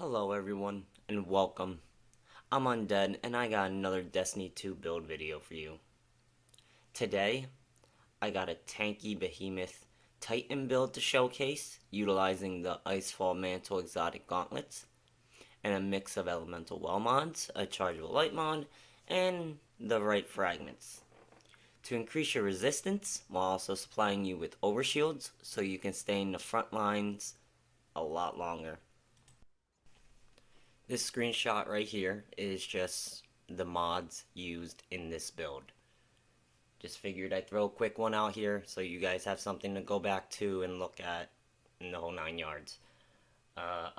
Hello everyone, and welcome. I'm Undead, and I got another Destiny 2 build video for you. Today, I got a tanky behemoth Titan build to showcase, utilizing the Icefall Mantle exotic gauntlets, and a mix of elemental well mods, a chargeable light mod, and the right fragments. To increase your resistance, while also supplying you with overshields, so you can stay in the front lines a lot longer. This screenshot right here is just the mods used in this build. Just figured I'd throw a quick one out here so you guys have something to go back to and look at in the whole 9 yards.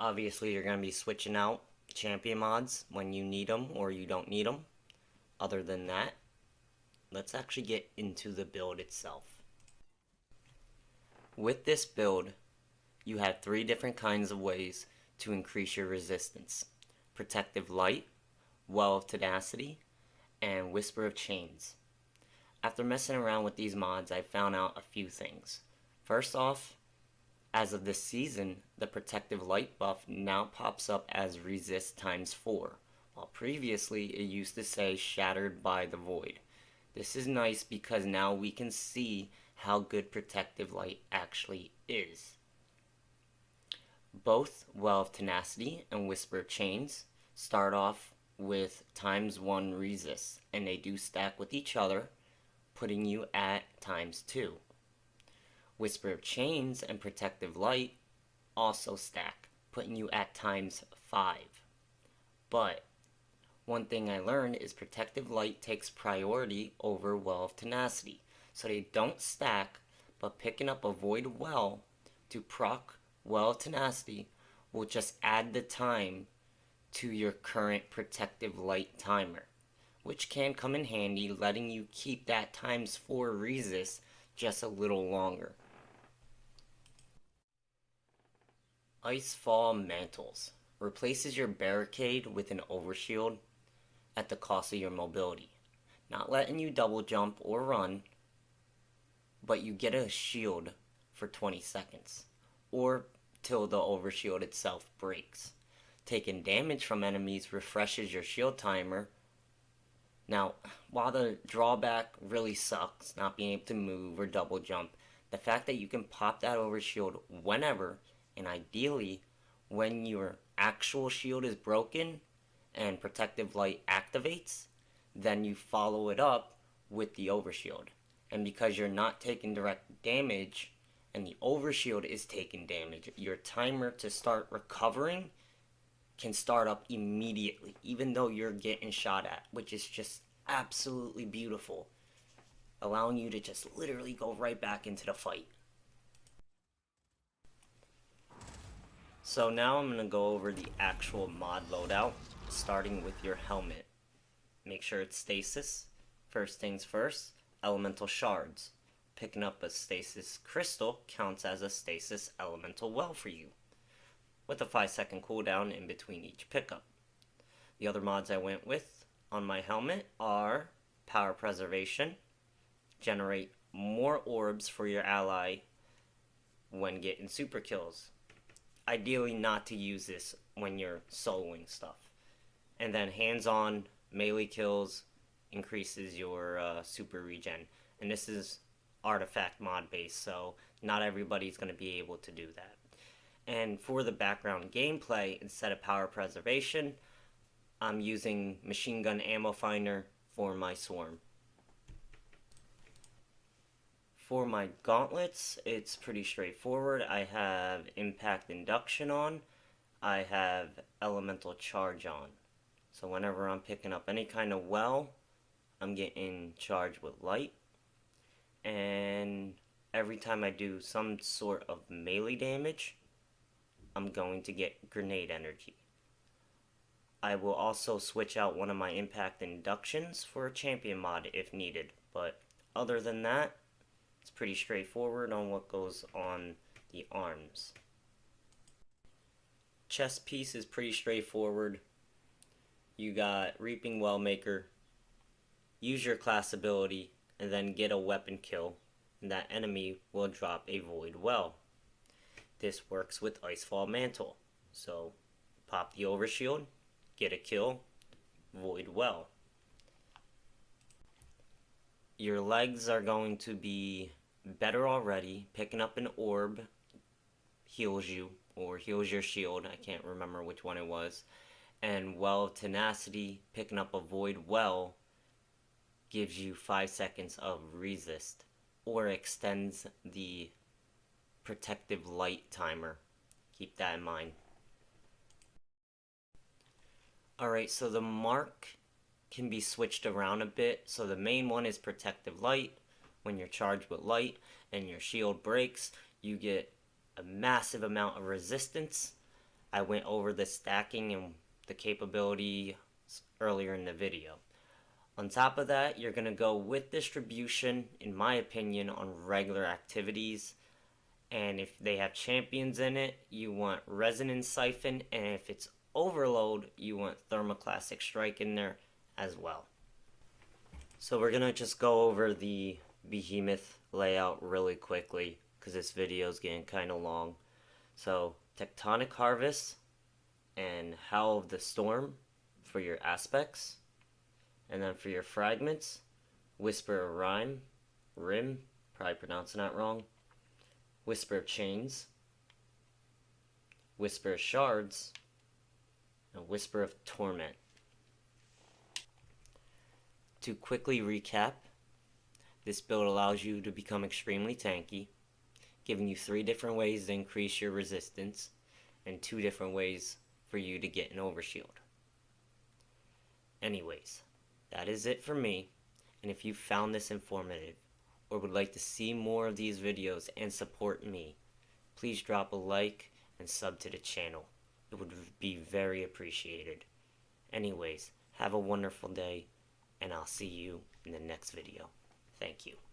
Obviously you're going to be switching out champion mods when you need them or you don't need them. Other than that, let's actually get into the build itself. With this build, you have 3 different kinds of ways to increase your resistance. Protective Light, Well of Tenacity, and Whisper of Chains. After messing around with these mods, I found out a few things. First off, as of this season, the Protective Light buff now pops up as Resist times 4, while previously it used to say Shattered by the Void. This is nice because now we can see how good Protective Light actually is. Both Well of Tenacity and Whisper of Chains start off with ×1 resist, and they do stack with each other, putting you at ×2. Whisper of Chains and Protective Light also stack, putting you at ×5. But one thing I learned is Protective Light takes priority over Well of Tenacity, so they don't stack, but picking up a Void Well to proc Well of Tenacity will just add the time to your current Protective Light timer, which can come in handy, letting you keep that ×4 resist just a little longer. Icefall Mantles replaces your barricade with an overshield at the cost of your mobility, not letting you double jump or run, but you get a shield for 20 seconds, or till the overshield itself breaks. Taking damage from enemies refreshes your shield timer. Now, while the drawback really sucks, not being able to move or double jump, the fact that you can pop that overshield whenever, and ideally when your actual shield is broken and Protective Light activates, then you follow it up with the overshield. And because you're not taking direct damage and the overshield is taking damage, your timer to start recovering can start up immediately, even though you're getting shot at, which is just absolutely beautiful, allowing you to just literally go right back into the fight. So now I'm going to go over the actual mod loadout, starting with your helmet. Make sure it's stasis. First things first, elemental shards. Picking up a stasis crystal counts as a stasis elemental well for you, with a 5-second cooldown in between each pickup. The other mods I went with on my helmet are Power Preservation, generate more orbs for your ally when getting super kills. Ideally not to use this when you're soloing stuff. And then hands-on melee kills increases your super regen. And this is artifact mod based, so not everybody's going to be able to do that. And for the background gameplay, instead of Power Preservation, I'm using Machine Gun Ammo Finder for my Swarm. For my gauntlets, it's pretty straightforward. I have Impact Induction on. I have Elemental Charge on. So whenever I'm picking up any kind of well, I'm getting charged with light. And every time I do some sort of melee damage, I'm going to get grenade energy. I will also switch out one of my impact inductions for a champion mod if needed, but other than that, it's pretty straightforward on what goes on the arms. Chest piece is pretty straightforward. You got Reaping Wellmaker, use your class ability, and then get a weapon kill, and that enemy will drop a Void Well. This works with Icefall Mantle, so Pop the overshield, get a kill, void well. Your legs are going to be better already. Picking up an orb heals you, or heals your shield. I can't remember which one it was. And Well of Tenacity, picking up a void well, gives you 5 seconds of resist, or extends the protective light timer. Keep that in mind. Alright, so the mark can be switched around a bit. So the main one is protective light. When you're charged with light and your shield breaks, you get a massive amount of resistance. I went over the stacking and the capability earlier in the video. On top of that, you're going to go with distribution, in my opinion, on regular activities. And if they have champions in it, you want Resonance Siphon, and if it's Overload, you want Thermoclastic Strike in there as well. So we're going to just go over the Behemoth layout really quickly, because this video is getting kind of long. So, Tectonic Harvest and Howl of the Storm for your aspects. And then for your fragments, Whisper of Rim, probably pronouncing that wrong. Whisper of Chains, Whisper of Shards, and Whisper of Torment. To quickly recap, this build allows you to become extremely tanky, giving you 3 different ways to increase your resistance, and 2 different ways for you to get an overshield. Anyways, that is it for me, and if you found this informative, or would like to see more of these videos and support me, please drop a like and sub to the channel. It would be very appreciated. Anyways, have a wonderful day, and I'll see you in the next video. Thank you.